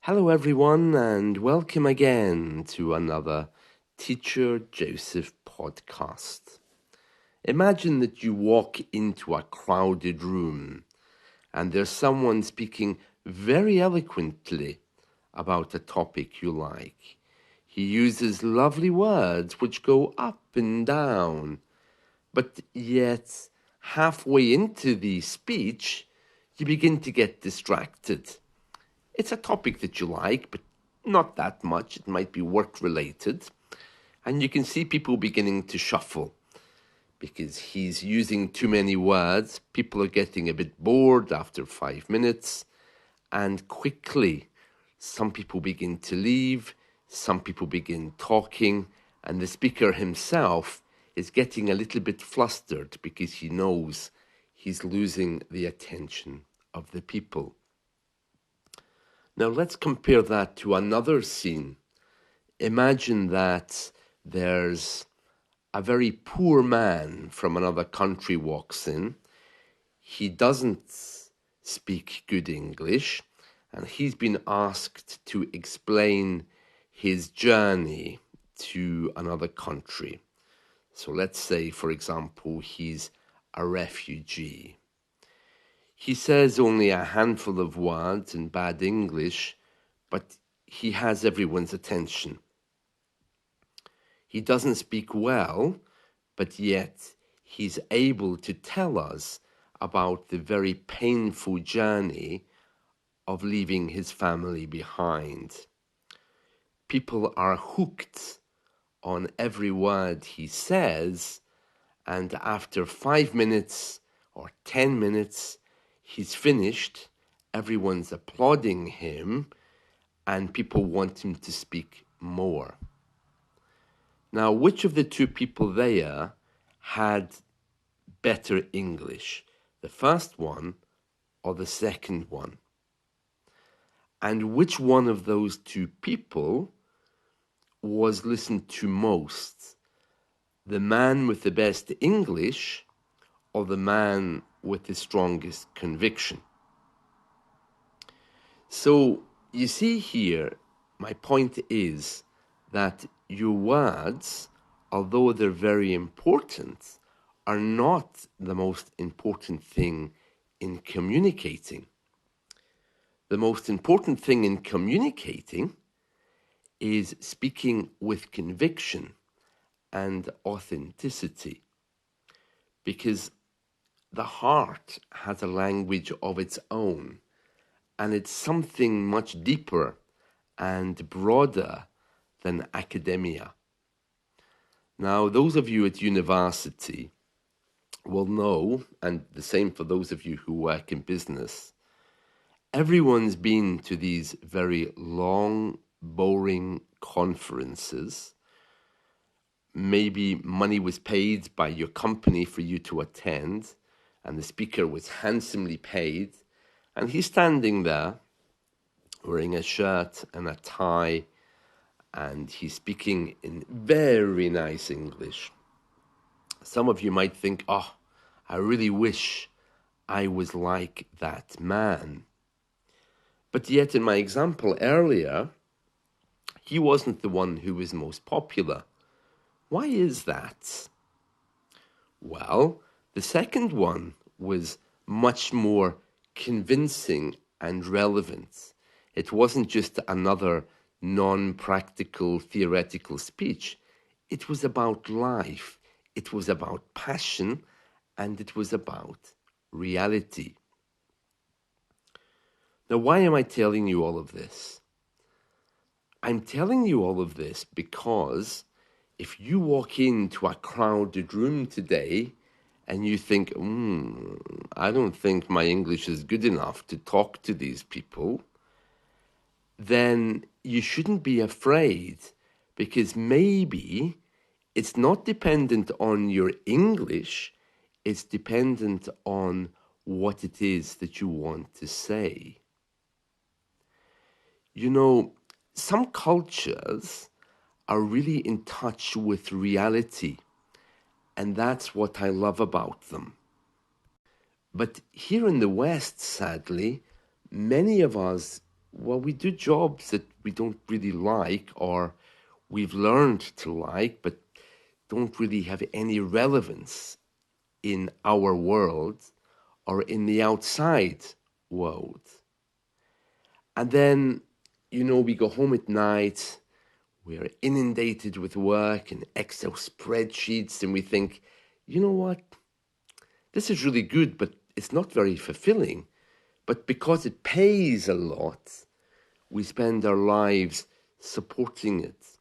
Hello, everyone, and welcome again to another Teacher Joseph podcast. Imagine that you walk into a crowded room and there's someone speaking very eloquently about a topic you like. He uses lovely words which go up and down, but yet halfway into the speech, you begin to get distracted. It's a topic that you like, but not that much. It might be work-related. And you can see people beginning to shuffle because he's using too many words. People are getting a bit bored after 5 minutes. And quickly, some people begin to leave. Some people begin talking. And the speaker himself is getting a little bit flustered because he knows he's losing the attention of the people. Now let's compare that to another scene. Imagine that there's a very poor man from another country walks in. He doesn't speak good English, and he's been asked to explain his journey to another country. So let's say, for example, he's a refugee. He says only a handful of words in bad English, but he has everyone's attention. He doesn't speak well, but yet he's able to tell us about the very painful journey of leaving his family behind. People are hooked on every word he says, and after 5 minutes or 10 minutes, he's finished, everyone's applauding him, and people want him to speak more. Now, which of the two people there had better English? The first one or the second one? And which one of those two people was listened to most? The man with the best English or the man with the strongest conviction? So you see here, my point is that your words, although they're very important, are not the most important thing in communicating. The most important thing in communicating is speaking with conviction and authenticity, because the heart has a language of its own, and it's something much deeper and broader than academia. Now, those of you at university will know, and the same for those of you who work in business, everyone's been to these very long, boring conferences. Maybe money was paid by your company for you to attend, and the speaker was handsomely paid, and he's standing there wearing a shirt and a tie, and he's speaking in very nice English. Some of you might think, oh, I really wish I was like that man. But yet in my example earlier, he wasn't the one who was most popular. Why is that? Well, the second one was much more convincing and relevant. It wasn't just another non-practical theoretical speech. It was about life. It was about passion, and it was about reality. Now, why am I telling you all of this? I'm telling you all of this because if you walk into a crowded room today and you think, I don't think my English is good enough to talk to these people, then you shouldn't be afraid, because maybe it's not dependent on your English, it's dependent on what it is that you want to say. You know, some cultures are really in touch with reality, and that's what I love about them. But here in the West, sadly, many of us well, we do jobs that we don't really like or we've learned to like, but don't really have any relevance in our world or in the outside world. And then, we go home at night, we're inundated with work and Excel spreadsheets, and we think, you know what? This is really good, but it's not very fulfilling. But because it pays a lot, we spend our lives supporting it,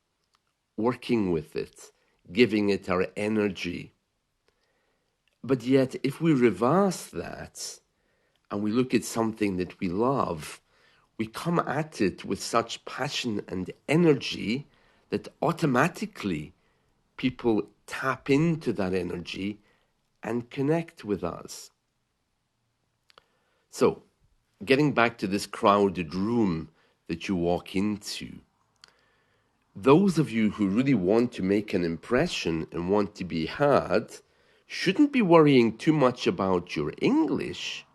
working with it, giving it our energy. But yet, if we reverse that and we look at something that we love, we come at it with such passion and energy that automatically people tap into that energy and connect with us. So, getting back to this crowded room that you walk into, those of you who really want to make an impression and want to be heard shouldn't be worrying too much about your English,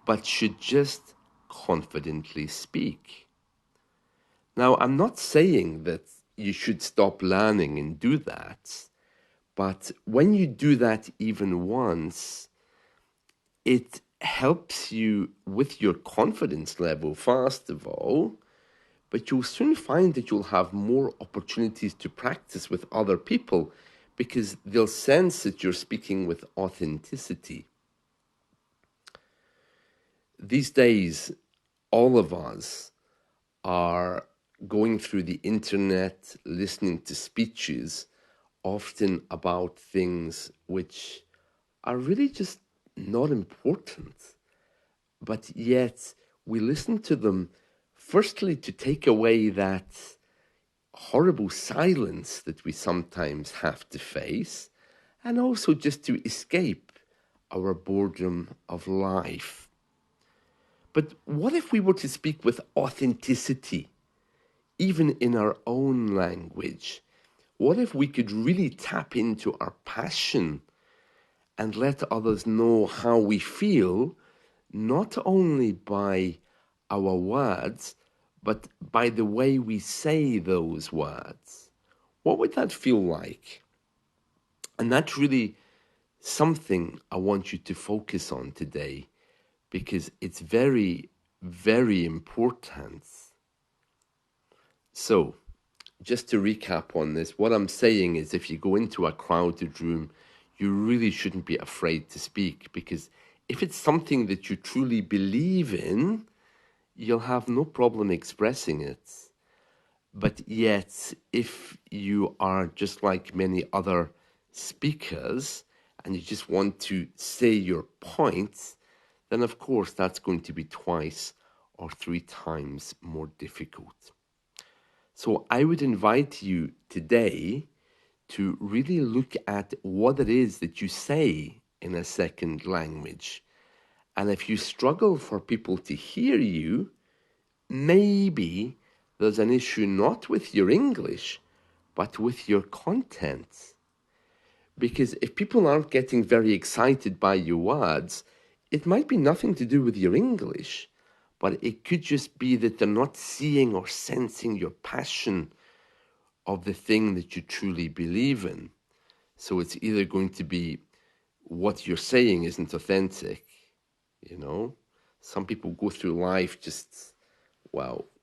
but should just confidently speak. Now, I'm not saying that you should stop learning and do that, but when you do that even once, it helps you with your confidence level, first of all, but you'll soon find that you'll have more opportunities to practice with other people because they'll sense that you're speaking with authenticity. These days, all of us are going through the internet, listening to speeches, often about things which are really just not important. But yet we listen to them, firstly, to take away that horrible silence that we sometimes have to face, and also just to escape our boredom of life. But what if we were to speak with authenticity, even in our own language? What if we could really tap into our passion and let others know how we feel, not only by our words, but by the way we say those words? What would that feel like? And that's really something I want you to focus on today, because it's very, very important. So, just to recap on this, what I'm saying is if you go into a crowded room, you really shouldn't be afraid to speak, because if it's something that you truly believe in, you'll have no problem expressing it. But yet, if you are just like many other speakers and you just want to say your points, then of course that's going to be twice or three times more difficult. So I would invite you today to really look at what it is that you say in a second language. And if you struggle for people to hear you, maybe there's an issue not with your English, but with your content. Because if people aren't getting very excited by your words, it might be nothing to do with your English, but it could just be that they're not seeing or sensing your passion of the thing that you truly believe in. So it's either going to be what you're saying isn't authentic, Some people go through life just,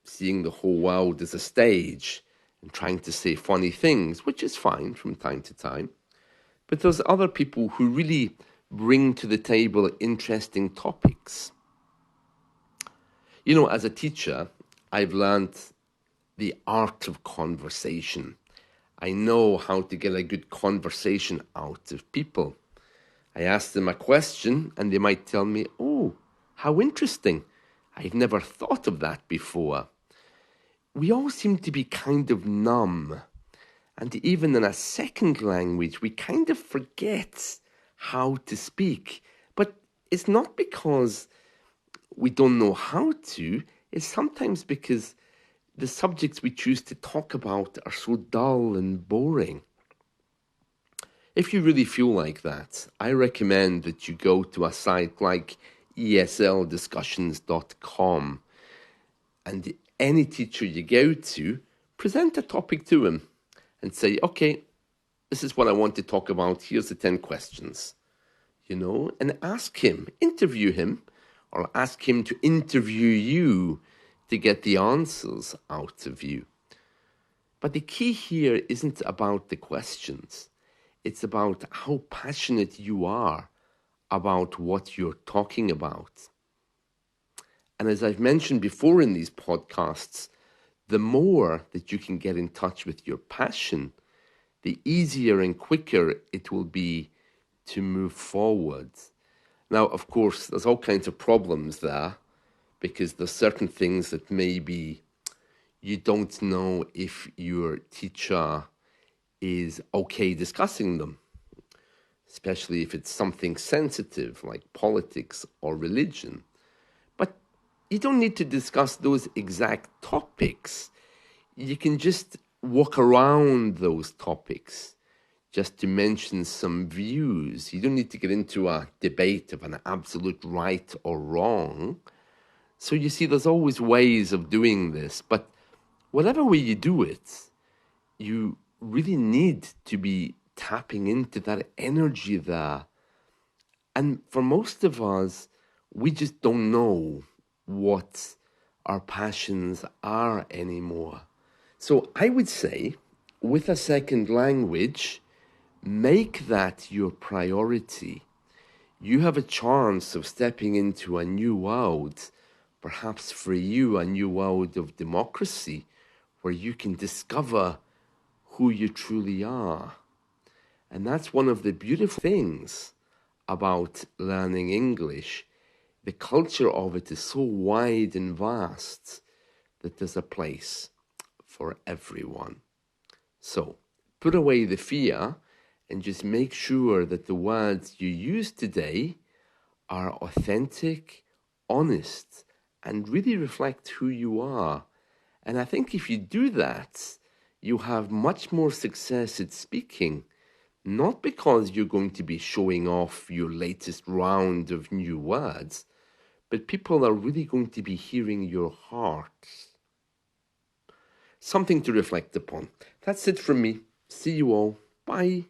seeing the whole world as a stage and trying to say funny things, which is fine from time to time. But there's other people who really bring to the table interesting topics. As a teacher, I've learned the art of conversation. I know how to get a good conversation out of people. I ask them a question and they might tell me, "Oh, how interesting. I've never thought of that before." We all seem to be kind of numb. And even in a second language, we kind of forget how to speak. But it's not because we don't know how to, it's sometimes because the subjects we choose to talk about are so dull and boring. If you really feel like that, I recommend that you go to a site like ESLdiscussions.com. And any teacher you go to, present a topic to him and say, okay, this is what I want to talk about. Here's the 10 questions, and ask him, interview him, or ask him to interview you to get the answers out of you. But the key here isn't about the questions. It's about how passionate you are about what you're talking about. And as I've mentioned before in these podcasts, the more that you can get in touch with your passion, the easier and quicker it will be to move forward. Now, of course, there's all kinds of problems there, because there's certain things that maybe you don't know if your teacher is okay discussing them, especially if it's something sensitive like politics or religion. But you don't need to discuss those exact topics. You can just walk around those topics, just to mention some views. You don't need to get into a debate of an absolute right or wrong. So you see, there's always ways of doing this, but whatever way you do it, you really need to be tapping into that energy there. And for most of us, we just don't know what our passions are anymore. So I would say, with a second language, make that your priority. You have a chance of stepping into a new world, perhaps for you, a new world of democracy, where you can discover who you truly are. And that's one of the beautiful things about learning English. The culture of it is so wide and vast that there's a place for everyone. So put away the fear and just make sure that the words you use today are authentic, honest, and really reflect who you are. And I think if you do that, you have much more success at speaking, not because you're going to be showing off your latest round of new words, but people are really going to be hearing your heart. Something to reflect upon. That's it from me. See you all. Bye.